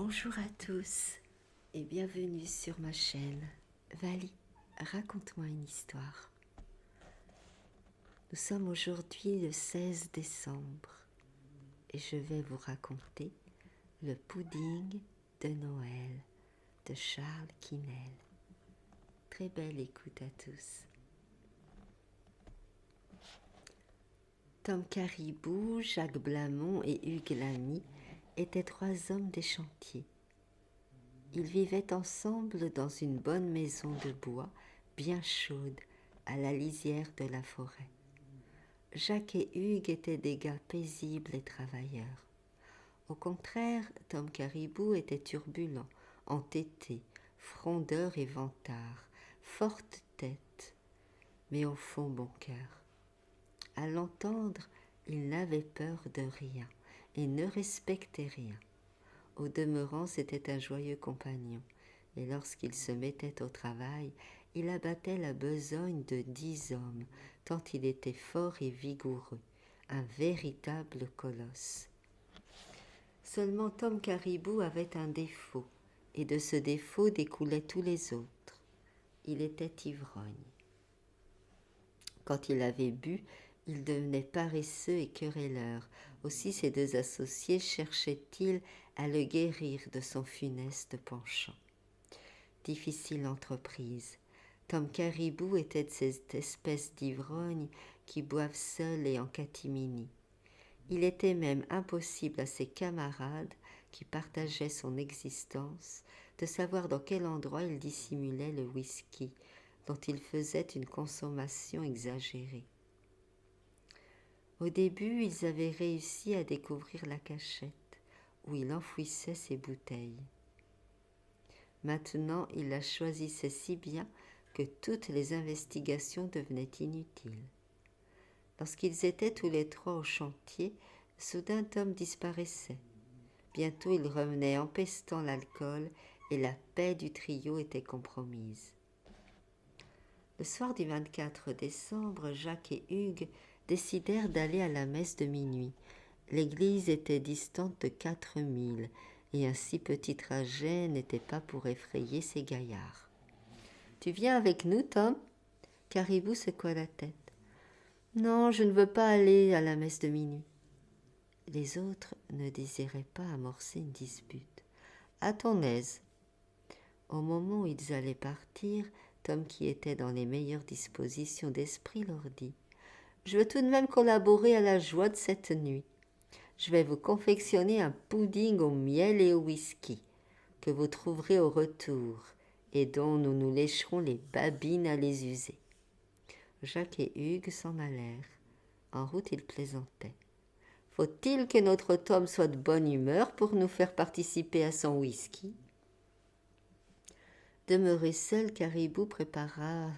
Bonjour à tous et bienvenue sur ma chaîne Vali, raconte-moi une histoire. Nous sommes aujourd'hui le 16 décembre et je vais vous raconter le pudding de Noël de Charles Quesnel. Très belle écoute à tous. Tom Caribou, Jacques Blamont et Hugues Lamy étaient trois hommes des chantiers. Ils vivaient ensemble dans une bonne maison de bois, bien chaude, à la lisière de la forêt. Jacques et Hugues étaient des gars paisibles et travailleurs. Au contraire, Tom Caribou était turbulent, entêté, frondeur et vantard, forte tête, mais au fond bon cœur. À l'entendre, il n'avait peur de rien et ne respectait rien. Au demeurant, c'était un joyeux compagnon, et lorsqu'il se mettait au travail, il abattait la besogne de 10 hommes, tant il était fort et vigoureux, un véritable colosse. Seulement Tom Caribou avait un défaut, et de ce défaut découlaient tous les autres. Il était ivrogne. Quand il avait bu, il devenait paresseux et querelleur. Aussi ces deux associés cherchaient-ils à le guérir de son funeste penchant. Difficile entreprise. Tom Caribou était de cette espèce d'ivrognes qui boivent seuls et en catimini. Il était même impossible à ses camarades, qui partageaient son existence, de savoir dans quel endroit il dissimulait le whisky, dont il faisait une consommation exagérée. Au début, ils avaient réussi à découvrir la cachette, où il enfouissait ses bouteilles. Maintenant, il la choisissait si bien que toutes les investigations devenaient inutiles. Lorsqu'ils étaient tous les trois au chantier, soudain Tom disparaissait. Bientôt il revenait empestant l'alcool et la paix du trio était compromise. Le soir du 24 décembre, Jacques et Hugues décidèrent d'aller à la messe de minuit. L'église était distante de 4 milles et un si petit trajet n'était pas pour effrayer ces gaillards. « Tu viens avec nous, Tom ?» Caribou secoua la tête. « Non, je ne veux pas aller à la messe de minuit. » Les autres ne désiraient pas amorcer une dispute. « À ton aise. » Au moment où ils allaient partir, Tom, qui était dans les meilleures dispositions d'esprit, leur dit « Je veux tout de même collaborer à la joie de cette nuit. Je vais vous confectionner un pudding au miel et au whisky, que vous trouverez au retour, et dont nous nous lécherons les babines à les user. » Jacques et Hugues s'en allèrent. En route, ils plaisantaient. « Faut-il que notre Tom soit de bonne humeur pour nous faire participer à son whisky ?» Demeuré seul, Caribou prépara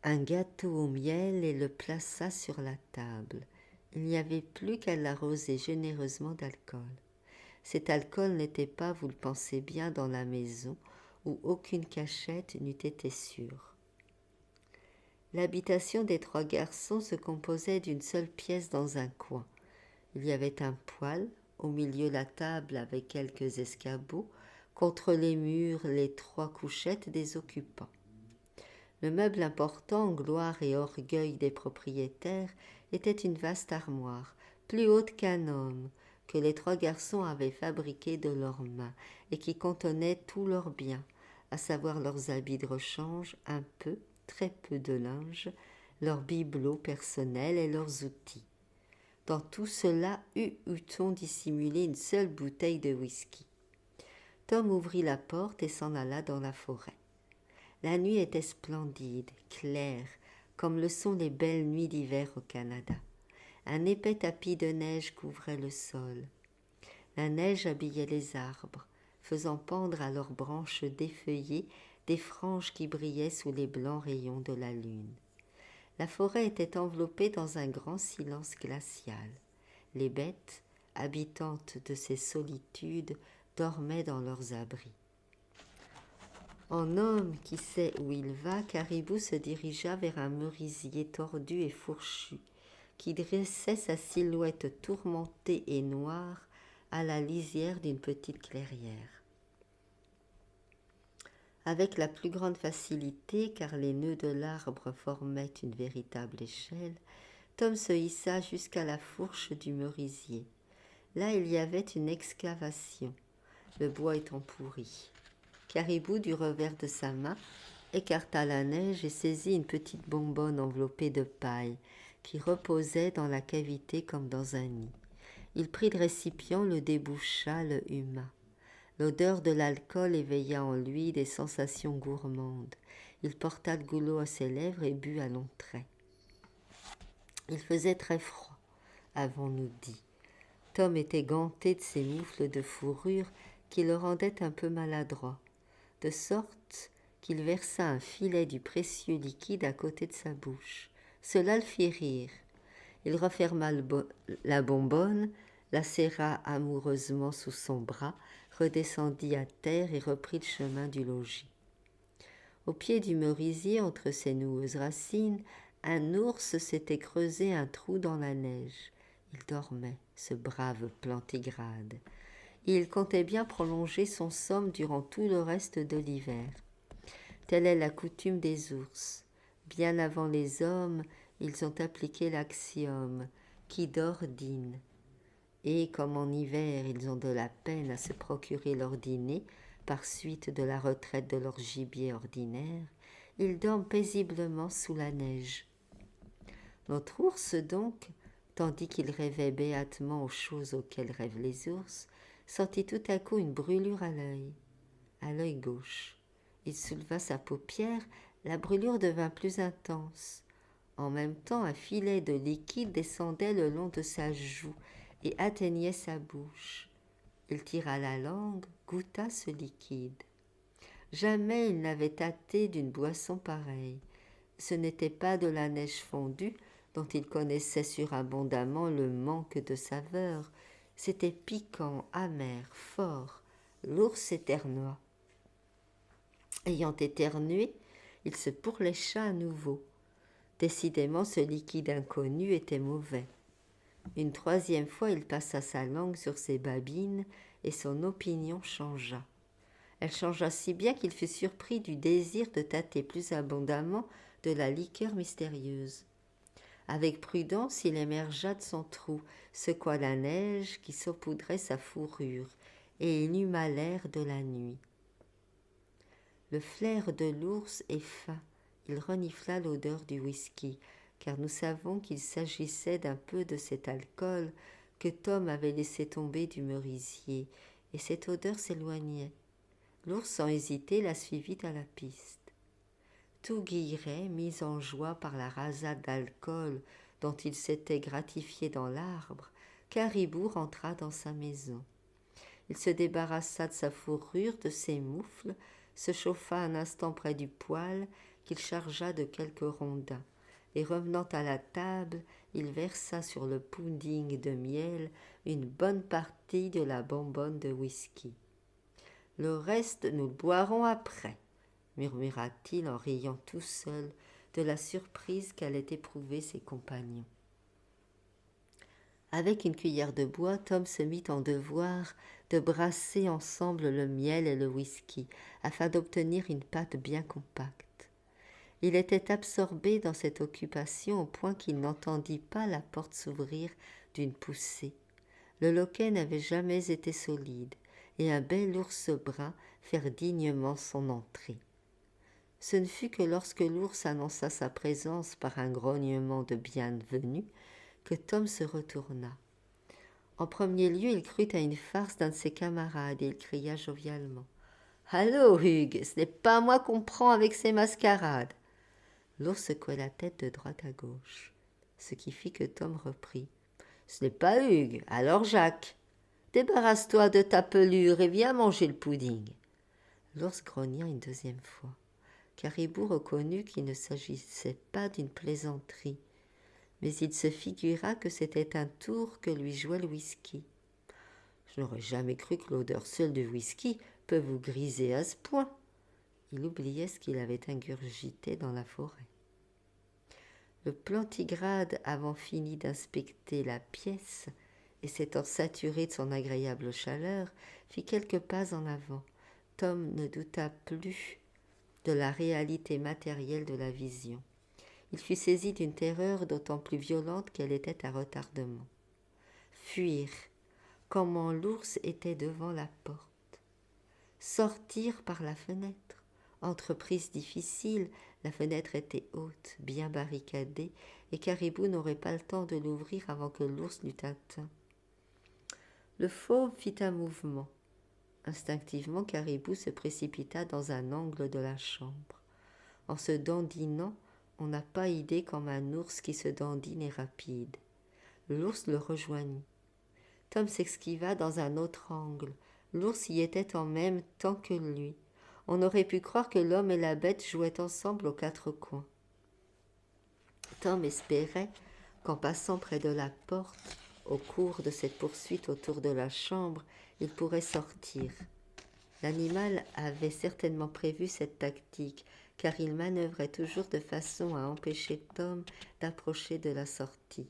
un gâteau au miel et le plaça sur la table. Il n'y avait plus qu'à l'arroser généreusement d'alcool. Cet alcool n'était pas, vous le pensez bien, dans la maison où aucune cachette n'eût été sûre. L'habitation des trois garçons se composait d'une seule pièce dans un coin. Il y avait un poêle, au milieu la table avec quelques escabeaux, contre les murs les 3 couchettes des occupants. Le meuble important, gloire et orgueil des propriétaires, était une vaste armoire, plus haute qu'un homme, que les 3 garçons avaient fabriquée de leurs mains et qui contenait tous leurs biens, à savoir leurs habits de rechange, un peu, très peu de linge, leurs bibelots personnels et leurs outils. Dans tout cela, eût-on dissimulé une seule bouteille de whisky. Tom ouvrit la porte et s'en alla dans la forêt. La nuit était splendide, claire, comme le sont les belles nuits d'hiver au Canada. Un épais tapis de neige couvrait le sol. La neige habillait les arbres, faisant pendre à leurs branches défeuillées des franges qui brillaient sous les blancs rayons de la lune. La forêt était enveloppée dans un grand silence glacial. Les bêtes, habitantes de ces solitudes, dormaient dans leurs abris. En homme qui sait où il va, Caribou se dirigea vers un merisier tordu et fourchu, qui dressait sa silhouette tourmentée et noire à la lisière d'une petite clairière. Avec la plus grande facilité, car les nœuds de l'arbre formaient une véritable échelle, Tom se hissa jusqu'à la fourche du merisier. Là, il y avait une excavation, le bois étant pourri. Caribou, du revers de sa main, écarta la neige et saisit une petite bonbonne enveloppée de paille qui reposait dans la cavité comme dans un nid. Il prit le récipient, le déboucha, le huma. L'odeur de l'alcool éveilla en lui des sensations gourmandes. Il porta le goulot à ses lèvres et but à longs traits. Il faisait très froid, avons-nous dit. Tom était ganté de ses moufles de fourrure qui le rendaient un peu maladroit, de sorte qu'il versa un filet du précieux liquide à côté de sa bouche. Cela le fit rire. Il referma la bonbonne, la serra amoureusement sous son bras, redescendit à terre et reprit le chemin du logis. Au pied du merisier, entre ses noueuses racines, un ours s'était creusé un trou dans la neige. Il dormait, ce brave plantigrade. Il comptait bien prolonger son somme durant tout le reste de l'hiver. Telle est la coutume des ours. Bien avant les hommes, ils ont appliqué l'axiome « qui dort dîne ». Et comme en hiver, ils ont de la peine à se procurer leur dîner par suite de la retraite de leur gibier ordinaire, ils dorment paisiblement sous la neige. Notre ours, donc, tandis qu'il rêvait béatement aux choses auxquelles rêvent les ours, sentit tout à coup une brûlure à l'œil gauche. Il souleva sa paupière, la brûlure devint plus intense. En même temps, un filet de liquide descendait le long de sa joue et atteignait sa bouche. Il tira la langue, goûta ce liquide. Jamais il n'avait tâté d'une boisson pareille. Ce n'était pas de la neige fondue, dont il connaissait surabondamment le manque de saveur. C'était piquant, amer, fort. L'ours éternua. Ayant éternué, il se pourlécha à nouveau. Décidément, ce liquide inconnu était mauvais. Une troisième fois, il passa sa langue sur ses babines et son opinion changea. Elle changea si bien qu'il fut surpris du désir de tâter plus abondamment de la liqueur mystérieuse. Avec prudence, il émergea de son trou, secoua la neige qui saupoudrait sa fourrure, et il huma l'air de la nuit. Le flair de l'ours est fin. Il renifla l'odeur du whisky, car nous savons qu'il s'agissait d'un peu de cet alcool que Tom avait laissé tomber du merisier, et cette odeur s'éloignait. L'ours, sans hésiter, la suivit à la piste. Tout Guilleret, mis en joie par la rasade d'alcool dont il s'était gratifié dans l'arbre, Caribou rentra dans sa maison. Il se débarrassa de sa fourrure, de ses moufles, se chauffa un instant près du poêle qu'il chargea de quelques rondins, et revenant à la table, il versa sur le pudding de miel une bonne partie de la bonbonne de whisky. « Le reste, nous le boirons après », murmura-t-il en riant tout seul de la surprise qu'allaient éprouver ses compagnons. Avec une cuillère de bois, Tom se mit en devoir de brasser ensemble le miel et le whisky, afin d'obtenir une pâte bien compacte. Il était absorbé dans cette occupation au point qu'il n'entendit pas la porte s'ouvrir d'une poussée. Le loquet n'avait jamais été solide, et un bel ours brun faire dignement son entrée. Ce ne fut que lorsque l'ours annonça sa présence par un grognement de bienvenue que Tom se retourna. En premier lieu, il crut à une farce d'un de ses camarades et il cria jovialement « Allô, Hugues, ce n'est pas moi qu'on prend avec ces mascarades !» L'ours secouait la tête de droite à gauche, ce qui fit que Tom reprit « Ce n'est pas Hugues, alors Jacques. Débarrasse-toi de ta pelure et viens manger le pudding. » L'ours grogna une deuxième fois. Caribou reconnut qu'il ne s'agissait pas d'une plaisanterie, mais il se figura que c'était un tour que lui jouait le whisky. « Je n'aurais jamais cru que l'odeur seule du whisky peut vous griser à ce point. » Il oubliait ce qu'il avait ingurgité dans la forêt. Le plantigrade, avant fini d'inspecter la pièce, et s'étant saturé de son agréable chaleur, fit quelques pas en avant. Tom ne douta plus de la réalité matérielle de la vision. Il fut saisi d'une terreur d'autant plus violente qu'elle était à retardement. Fuir, comment l'ours était devant la porte. Sortir par la fenêtre, entreprise difficile, la fenêtre était haute, bien barricadée, et Caribou n'aurait pas le temps de l'ouvrir avant que l'ours l'eût atteint. Le fauve fit un mouvement. Instinctivement, Caribou se précipita dans un angle de la chambre. En se dandinant, on n'a pas idée comme un ours qui se dandine est rapide. L'ours le rejoignit. Tom s'esquiva dans un autre angle. L'ours y était en même temps que lui. On aurait pu croire que l'homme et la bête jouaient ensemble aux quatre coins. Tom espérait qu'en passant près de la porte, au cours de cette poursuite autour de la chambre, il pourrait sortir. L'animal avait certainement prévu cette tactique, car il manœuvrait toujours de façon à empêcher Tom d'approcher de la sortie.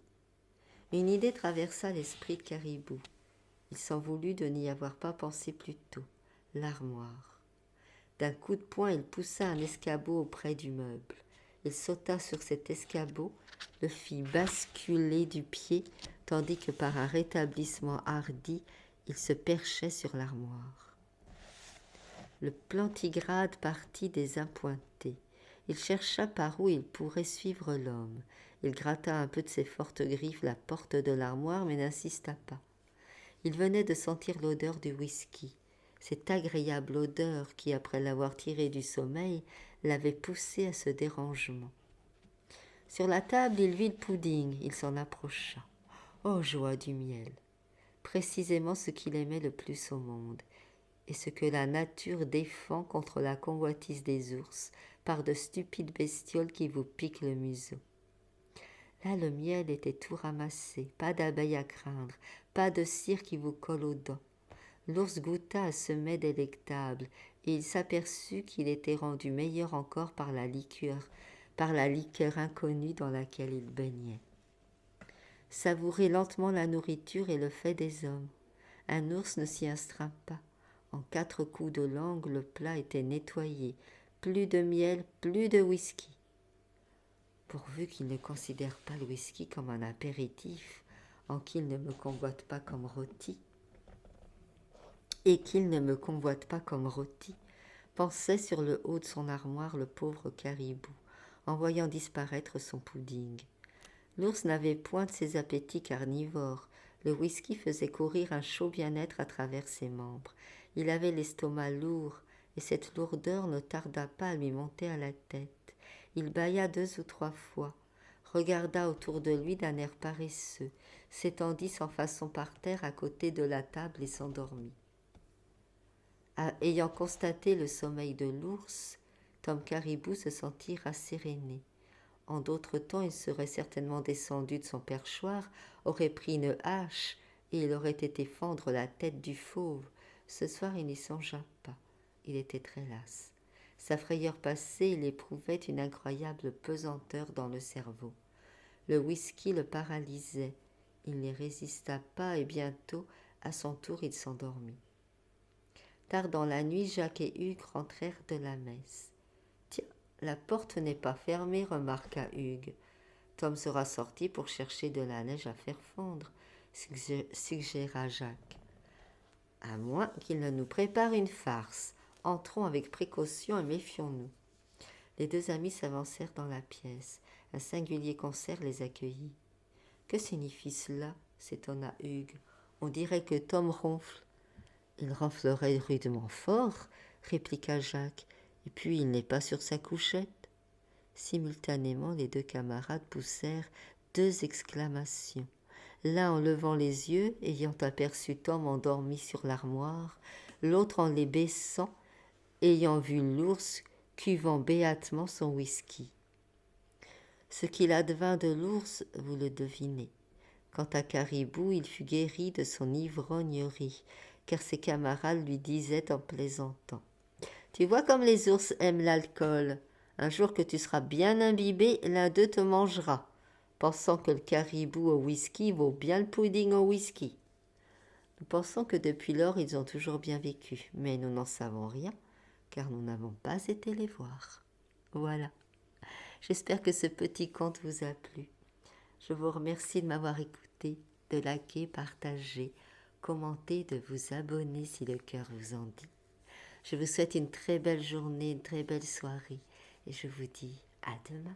Une idée traversa l'esprit de Caribou. Il s'en voulut de n'y avoir pas pensé plus tôt. L'armoire. D'un coup de poing, il poussa un escabeau auprès du meuble. Il sauta sur cet escabeau, le fit basculer du pied, tandis que par un rétablissement hardi, il se perchait sur l'armoire. Le plantigrade partit désappointé. Il chercha par où il pourrait suivre l'homme. Il gratta un peu de ses fortes griffes la porte de l'armoire, mais n'insista pas. Il venait de sentir l'odeur du whisky, cette agréable odeur qui, après l'avoir tiré du sommeil, l'avait poussé à ce dérangement. Sur la table, il vit le pudding, il s'en approcha. Oh, joie du miel! Précisément ce qu'il aimait le plus au monde, et ce que la nature défend contre la convoitise des ours par de stupides bestioles qui vous piquent le museau. Là, le miel était tout ramassé, pas d'abeilles à craindre, pas de cire qui vous colle aux dents. L'ours goûta à ce mets délectable, et il s'aperçut qu'il était rendu meilleur encore par la liqueur inconnue dans laquelle il baignait. Savourer lentement la nourriture est le fait des hommes. Un ours ne s'y astreint pas. En 4 coups de langue, le plat était nettoyé. Plus de miel, plus de whisky. Pourvu qu'il ne considère pas le whisky comme un apéritif, en qu'il ne me convoite pas comme rôti, pensait sur le haut de son armoire le pauvre Caribou, en voyant disparaître son pudding. L'ours n'avait point de ses appétits carnivores. Le whisky faisait courir un chaud bien-être à travers ses membres. Il avait l'estomac lourd, et cette lourdeur ne tarda pas à lui monter à la tête. Il bâilla 2 ou 3 fois, regarda autour de lui d'un air paresseux, s'étendit sans façon par terre à côté de la table et s'endormit. Ayant constaté le sommeil de l'ours, Tom Caribou se sentit rasséréné. En d'autres temps, il serait certainement descendu de son perchoir, aurait pris une hache et il aurait été fendre la tête du fauve. Ce soir, il n'y songea pas. Il était très las. Sa frayeur passée, il éprouvait une incroyable pesanteur dans le cerveau. Le whisky le paralysait. Il n'y résista pas et bientôt, à son tour, il s'endormit. Tard dans la nuit, Jacques et Hugues rentrèrent de la messe. « Tiens, la porte n'est pas fermée, remarqua Hugues. Tom sera sorti pour chercher de la neige à faire fondre, suggéra Jacques. À moins qu'il ne nous prépare une farce. Entrons avec précaution et méfions-nous. Les 2 amis s'avancèrent dans la pièce. Un singulier concert les accueillit. Que signifie cela? S'étonna Hugues. On dirait que Tom ronfle. Il ronflerait rudement fort, répliqua Jacques. Et puis il n'est pas sur sa couchette. Simultanément, les 2 camarades poussèrent 2 exclamations. L'un en levant les yeux, ayant aperçu Tom endormi sur l'armoire, l'autre en les baissant, ayant vu l'ours cuvant béatement son whisky. Ce qu'il advint de l'ours, vous le devinez. Quant à Caribou, il fut guéri de son ivrognerie, car ses camarades lui disaient en plaisantant. « Tu vois comme les ours aiment l'alcool. Un jour que tu seras bien imbibé, l'un d'eux te mangera, pensant que le caribou au whisky vaut bien le pudding au whisky. » Nous pensons que depuis lors ils ont toujours bien vécu, mais nous n'en savons rien, car nous n'avons pas été les voir. Voilà. J'espère que ce petit conte vous a plu. Je vous remercie de m'avoir écouté, de liker, partager, commenter, de vous abonner si le cœur vous en dit. Je vous souhaite une très belle journée, une très belle soirée et je vous dis à demain.